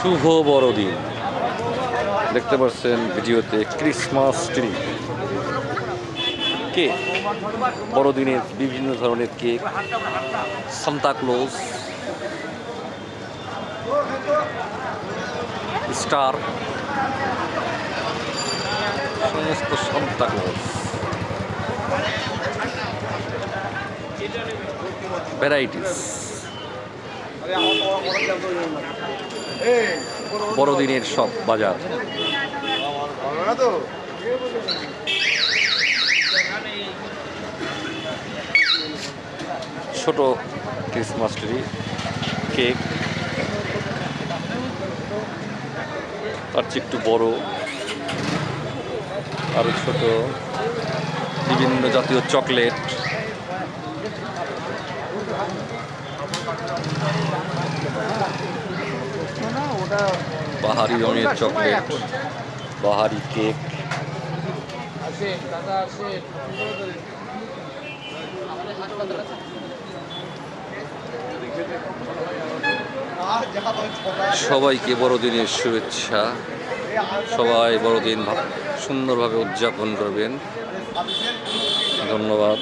শুভ বড়দিন দেখতে পাচ্ছেন ভিডিওতে ক্রিসমাস ট্রি কেক বড়দিনের বিভিন্ন ধরনের কেক সান্তা ক্লজ স্টার সমস্ত সান্তা ক্লজ ভ্যারাইটিস বড়দিনের সব বাজার ছোট ক্রিসমাস ট্রি কেক তার চেয়ে একটু বড় আরো ছোট বিভিন্ন জাতীয় চকলেট বাহারি রঙের চকলেট বাহারি কেক সবাইকে বড়দিনের শুভেচ্ছা সবাই বড়দিন সুন্দরভাবে উদযাপন করবেন ধন্যবাদ।